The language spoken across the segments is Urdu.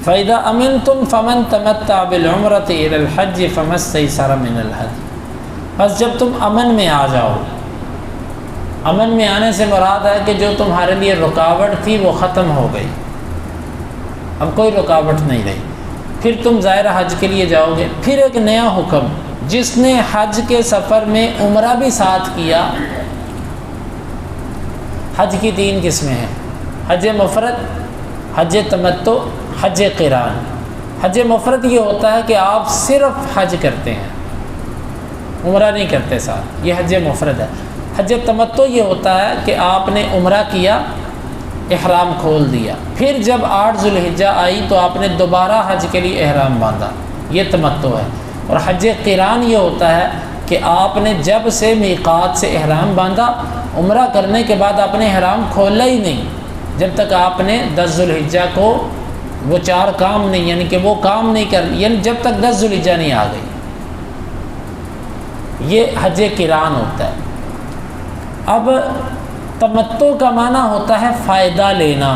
فَإِذَا أَمِنْتُمْ فَمَنْ تَمَتَّعَ بِالْعُمْرَةِ إِلَى الْحَجِّ فَمَا اسْتَيْسَرَ مِنَ الْهَدْيِ۔ بس جب تم امن میں آ جاؤ، امن میں آنے سے مراد ہے کہ جو تمہارے لیے رکاوٹ تھی وہ ختم ہو گئی، اب کوئی رکاوٹ نہیں رہی، پھر تم ظاہر حج کے لیے جاؤ گے۔ پھر ایک نیا حکم، جس نے حج کے سفر میں عمرہ بھی ساتھ کیا۔ حج کی 3 قسمیں ہیں، حج مفرد، حج تمتع، حج قران۔ حج مفرد یہ ہوتا ہے کہ آپ صرف حج کرتے ہیں، عمرہ نہیں کرتے ساتھ، یہ حج مفرد ہے۔ حج تمتع یہ ہوتا ہے کہ آپ نے عمرہ کیا، احرام کھول دیا، پھر جب 8 ذو الحجہ آئی تو آپ نے دوبارہ حج کے لیے احرام باندھا، یہ تمتع ہے۔ اور حج قران یہ ہوتا ہے کہ آپ نے جب سے میقات سے احرام باندھا، عمرہ کرنے کے بعد آپ نے احرام کھولا ہی نہیں جب تک آپ نے 10 ذو الحجہ کو وہ 4 کام نہیں، یعنی کہ وہ کام نہیں کر، یعنی جب تک 10 ذو الحجہ نہیں آ گئی، یہ حج قران ہوتا ہے۔ اب تمتع کا معنی ہوتا ہے فائدہ لینا۔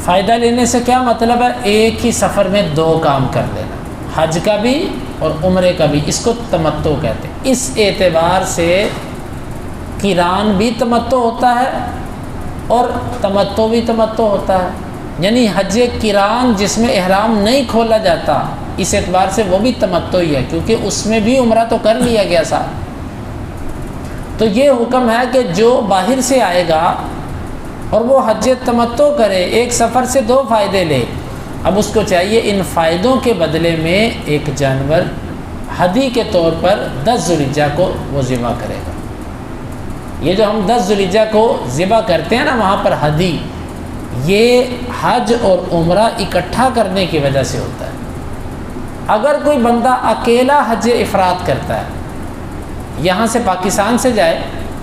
فائدہ لینے سے کیا مطلب ہے؟ ایک ہی سفر میں 2 کام کر لینا، حج کا بھی اور عمرے کا بھی، اس کو تمتع کہتے ہیں۔ اس اعتبار سے قران بھی تمتع ہوتا ہے اور تمتع بھی تمتع ہوتا ہے، یعنی حج قران جس میں احرام نہیں کھولا جاتا، اس اعتبار سے وہ بھی تمتع ہی ہے، کیونکہ اس میں بھی عمرہ تو کر لیا گیا ساتھ۔ تو یہ حکم ہے کہ جو باہر سے آئے گا اور وہ حج تمتع کرے، ایک سفر سے 2 فائدے لے، اب اس کو چاہیے ان فائدوں کے بدلے میں ایک جانور ہدی کے طور پر 10 ذو الحجہ کو وہ ذبح کرے گا۔ یہ جو ہم 10 ذو الحجہ کو ذبح کرتے ہیں نا وہاں پر ہدی، یہ حج اور عمرہ اکٹھا کرنے کی وجہ سے ہوتا ہے۔ اگر کوئی بندہ اکیلا حج افراد کرتا ہے، یہاں سے پاکستان سے جائے،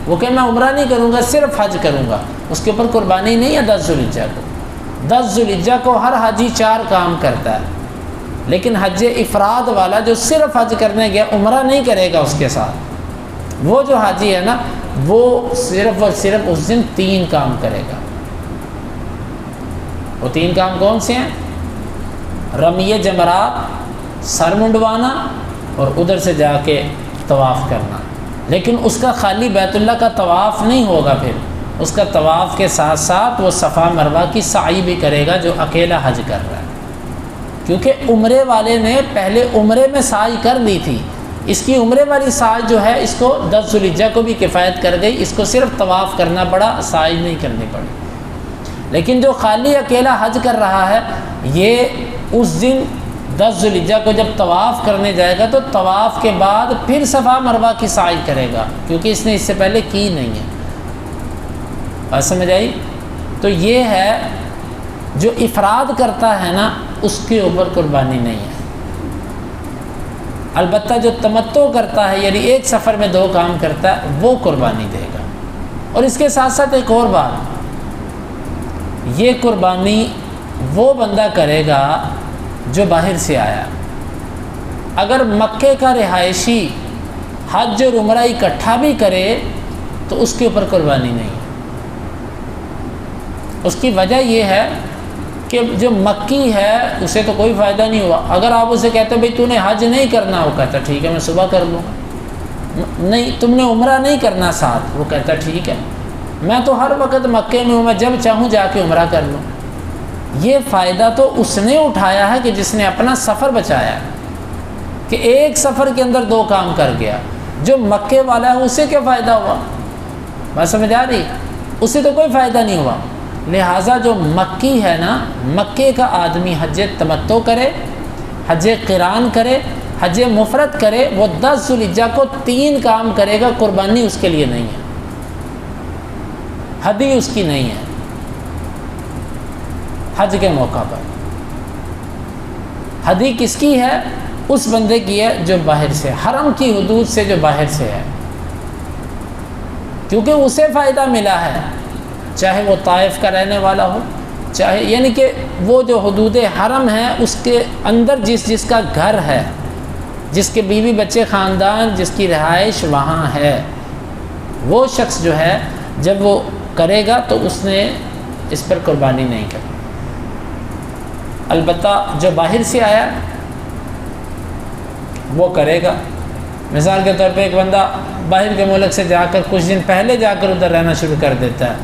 وہ کہ میں عمرہ نہیں کروں گا صرف حج کروں گا، اس کے اوپر قربانی نہیں ہے 10 ذو الحجہ کو۔ 10 ذو الحجہ کو ہر حاجی 4 کام کرتا ہے، لیکن حج افراد والا جو صرف حج کرنے گیا، عمرہ نہیں کرے گا اس کے ساتھ، وہ جو حاجی ہے نا وہ صرف اور صرف اس دن 3 کام کرے گا۔ وہ 3 کام کون سے ہیں؟ رمی جمرات، سر منڈوانا اور ادھر سے جا کے طواف کرنا، لیکن اس کا خالی بیت اللہ کا طواف نہیں ہوگا، پھر اس کا طواف کے ساتھ ساتھ وہ صفا مروہ کی سعی بھی کرے گا جو اکیلا حج کر رہا ہے، کیونکہ عمرے والے نے پہلے عمرے میں سعی کر لی تھی، اس کی عمرے والی سعی جو ہے اس کو 10 ذو الحجہ کو بھی کفایت کر گئی، اس کو صرف طواف کرنا پڑا، سعی نہیں کرنی پڑی۔ لیکن جو خالی اکیلا حج کر رہا ہے، یہ اس دن 10 ذو الحجہ کو جب طواف کرنے جائے گا تو طواف کے بعد پھر صفا مروہ کی سعی کرے گا، کیونکہ اس نے اس سے پہلے کی نہیں ہے۔ بات سمجھ آئی؟ تو یہ ہے جو افراد کرتا ہے نا اس کے اوپر قربانی نہیں ہے، البتہ جو تمتع کرتا ہے یعنی ایک سفر میں 2 کام کرتا ہے وہ قربانی دے گا۔ اور اس کے ساتھ ساتھ ایک اور بات، یہ قربانی وہ بندہ کرے گا جو باہر سے آیا۔ اگر مکے کا رہائشی حج اور عمرہ اکٹھا بھی کرے تو اس کے اوپر قربانی نہیں ہے۔ اس کی وجہ یہ ہے کہ جو مکی ہے اسے تو کوئی فائدہ نہیں ہوا۔ اگر آپ اسے کہتے ہیں بھئی تو نے حج نہیں کرنا، وہ کہتا ٹھیک ہے میں صبح کر لوں گا۔ نہیں تم نے عمرہ نہیں کرنا ساتھ، وہ کہتا ٹھیک ہے میں تو ہر وقت مکے میں ہوں، میں جب چاہوں جا کے عمرہ کر لوں۔ یہ فائدہ تو اس نے اٹھایا ہے کہ جس نے اپنا سفر بچایا ہے، کہ ایک سفر کے اندر 2 کام کر گیا۔ جو مکے والا ہے اسے کیا فائدہ ہوا؟ بات سمجھ آ رہی؟ اسے تو کوئی فائدہ نہیں ہوا۔ لہٰذا جو مکی ہے نا، مکے کا آدمی حج تمتع کرے، حج قران کرے، حج مفرد کرے، وہ 10 ذو الحجہ کو 3 کام کرے گا، قربانی اس کے لیے نہیں ہے، ہدی اس کی نہیں ہے حج کے موقع پر۔ ہدی کس کی ہے؟ اس بندے کی ہے جو باہر سے، حرم کی حدود سے جو باہر سے ہے، کیونکہ اسے فائدہ ملا ہے، چاہے وہ طائف کا رہنے والا ہو، چاہے یعنی کہ وہ جو حدود حرم ہے اس کے اندر جس کا گھر ہے، جس کے بیوی بچے خاندان جس کی رہائش وہاں ہے، وہ شخص جو ہے جب وہ کرے گا تو اس نے اس پر قربانی نہیں کرنی۔ البتہ جو باہر سے آیا وہ کرے گا۔ مثال کے طور پہ ایک بندہ باہر کے ملک سے جا کر کچھ دن پہلے جا کر ادھر رہنا شروع کر دیتا ہے،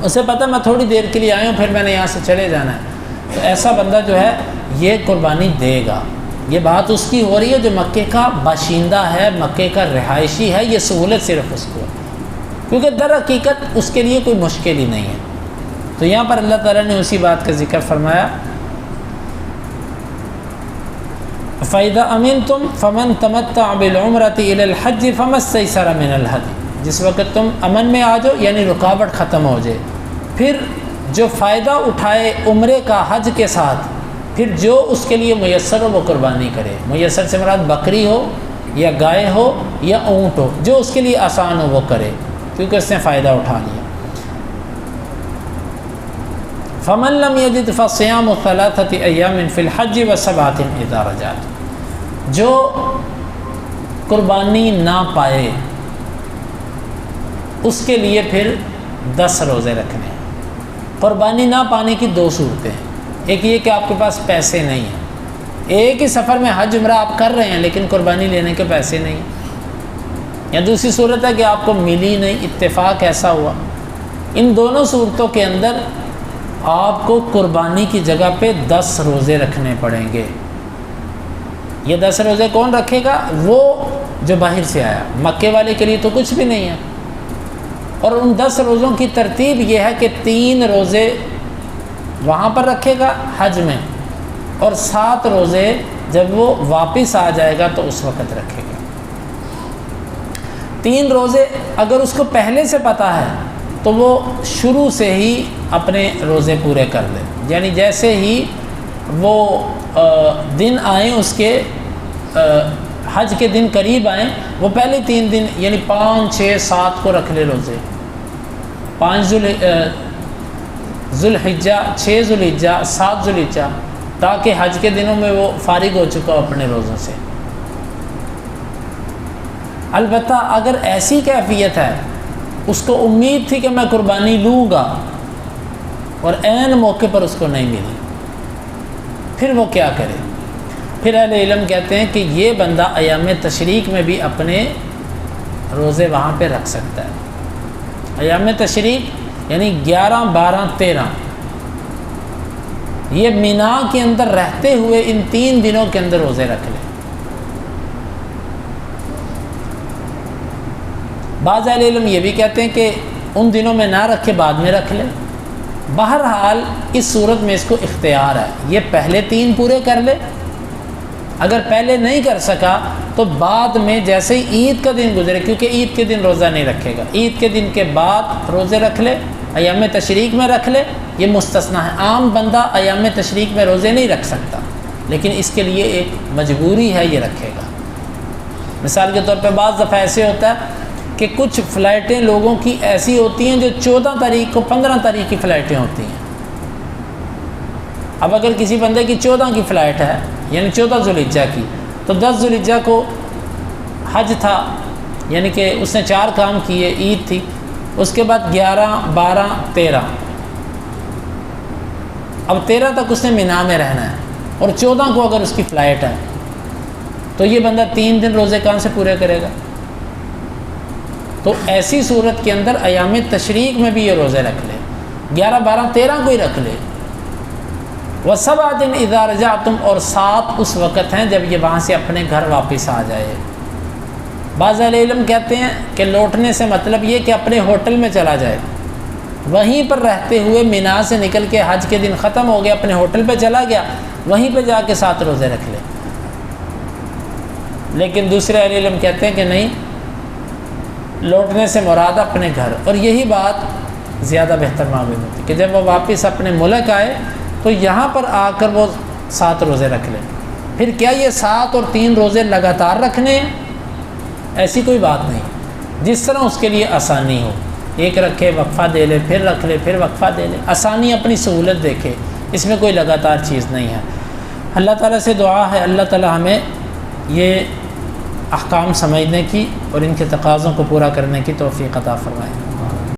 اسے پتہ میں تھوڑی دیر کے لیے آیا ہوں، پھر میں نے یہاں سے چلے جانا ہے، تو ایسا بندہ جو ہے یہ قربانی دے گا۔ یہ بات اس کی ہو رہی ہے جو مکے کا باشندہ ہے، مکے کا رہائشی ہے، یہ سہولت صرف اس کو ہے، کیونکہ در حقیقت اس کے لیے کوئی مشکل ہی نہیں ہے۔ تو یہاں پر اللہ تعالیٰ نے اسی بات کا ذکر فرمایا، فَإِذَا أَمِنْتُمْ فَمَنْ تَمَتَّعَ بِالْعُمْرَةِ إِلَى الْحَجِّ فَمَا اسْتَيْسَرَ مِنَ الْهَدْيِ، جس وقت تم امن میں آ جاؤ یعنی رکاوٹ ختم ہو جائے، پھر جو فائدہ اٹھائے عمرے کا حج کے ساتھ، پھر جو اس کے لیے میسر ہو وہ قربانی کرے۔ میسر سے مراد بکری ہو یا گائے ہو یا اونٹ ہو، جو اس کے لیے آسان ہو وہ کرے، کیونکہ اس نے فائدہ اٹھا لیا۔ فَمَن لَّمْ يَجِدْ فَصِيَامُ ثَلَاثَةِ أَيَّامٍ فِي الْحَجِّ وَسَبْعَةٍ إِذَا رَجَعْتُمْ، جو قربانی نہ پائے اس کے لیے پھر 10 روزے رکھنے ہیں۔ قربانی نہ پانے کی 2 صورتیں ہیں، ایک یہ کہ آپ کے پاس پیسے نہیں ہیں، ایک ہی سفر میں حج عمرہ آپ کر رہے ہیں لیکن قربانی لینے کے پیسے نہیں ہیں، یا دوسری صورت ہے کہ آپ کو ملی نہیں، اتفاق ایسا ہوا۔ ان دونوں صورتوں کے اندر آپ کو قربانی کی جگہ پہ 10 روزے رکھنے پڑیں گے۔ یہ 10 روزے کون رکھے گا؟ وہ جو باہر سے آیا، مکے والے کے لیے تو کچھ بھی نہیں ہے۔ اور ان 10 روزوں کی ترتیب یہ ہے کہ 3 روزے وہاں پر رکھے گا حج میں، اور 7 روزے جب وہ واپس آ جائے گا تو اس وقت رکھے گا۔ 3 روزے اگر اس کو پہلے سے پتہ ہے تو وہ شروع سے ہی اپنے روزے پورے کر لے، یعنی جیسے ہی وہ دن آئیں اس کے حج کے دن قریب آئیں، وہ پہلے 3 دن یعنی 5، 6، 7 کو رکھ لے روزے، 5 ذوالحجہ، 6 ذوالحجہ، 7 ذوالحجہ، تاکہ حج کے دنوں میں وہ فارغ ہو چکا ہو اپنے روزوں سے۔ البتہ اگر ایسی کیفیت ہے، اس کو امید تھی کہ میں قربانی لوں گا اور عین موقع پر اس کو نہیں ملی، پھر وہ کیا کرے؟ پھر اہل علم کہتے ہیں کہ یہ بندہ ایام تشریق میں بھی اپنے روزے وہاں پہ رکھ سکتا ہے۔ ایام تشریق یعنی 11، 12، 13، یہ مینا کے اندر رہتے ہوئے ان 3 دنوں کے اندر روزے رکھ لے۔ بعض اہل علم یہ بھی کہتے ہیں کہ ان دنوں میں نہ رکھے، بعد میں رکھ لے۔ بہرحال اس صورت میں اس کو اختیار ہے، یہ پہلے 3 پورے کر لے، اگر پہلے نہیں کر سکا تو بعد میں جیسے ہی عید کا دن گزرے، کیونکہ عید کے دن روزہ نہیں رکھے گا، عید کے دن کے بعد روزے رکھ لے، ایام تشریق میں رکھ لے، یہ مستثنا ہے۔ عام بندہ ایام تشریق میں روزے نہیں رکھ سکتا، لیکن اس کے لیے ایک مجبوری ہے، یہ رکھے گا۔ مثال کے طور پہ بعض دفعہ ایسے ہوتا ہے کہ کچھ فلائٹیں لوگوں کی ایسی ہوتی ہیں جو 14 تاریخ کو، 15 تاریخ کی فلائٹیں ہوتی ہیں۔ اب اگر کسی بندے کی 14 کی فلائٹ ہے یعنی 14 ذوالحجہ کی، تو 10 ذوالحجہ کو حج تھا، یعنی کہ اس نے 4 کام کیے، عید تھی، اس کے بعد 11، 12، 13، اب 13 تک اس نے مینا میں رہنا ہے، اور 14 کو اگر اس کی فلائٹ ہے تو یہ بندہ 3 دن روزے کہاں سے پورے کرے گا؟ تو ایسی صورت کے اندر ایام تشریق میں بھی یہ روزے رکھ لے، 11، 12، 13 کو ہی رکھ لے۔ وَسَبْعَةٍ إِذَا رَجَعْتُمْ، اور 7 اس وقت ہیں جب یہ وہاں سے اپنے گھر واپس آ جائے۔ بعض اہل علم کہتے ہیں کہ لوٹنے سے مطلب یہ کہ اپنے ہوٹل میں چلا جائے، وہیں پر رہتے ہوئے مینا سے نکل کے حج کے دن ختم ہو گیا، اپنے ہوٹل پہ چلا گیا، وہیں پہ جا کے 7 روزے رکھ لے۔ لیکن دوسرے اہل علم کہتے ہیں کہ نہیں، لوٹنے سے مراد اپنے گھر، اور یہی بات زیادہ بہتر معلوم ہوتی ہے کہ جب وہ واپس اپنے ملک آئے تو یہاں پر آ کر وہ 7 روزے رکھ لیں۔ پھر کیا یہ 7 اور 3 روزے لگاتار رکھنے ہیں؟ ایسی کوئی بات نہیں، جس طرح اس کے لیے آسانی ہو، ایک رکھے، وقفہ دے لے، پھر رکھ لے، پھر وقفہ دے لے، آسانی اپنی سہولت دیکھے، اس میں کوئی لگاتار چیز نہیں ہے۔ اللہ تعالیٰ سے دعا ہے اللہ تعالیٰ ہمیں یہ احکام سمجھنے کی اور ان کے تقاضوں کو پورا کرنے کی توفیق عطا فرمائے۔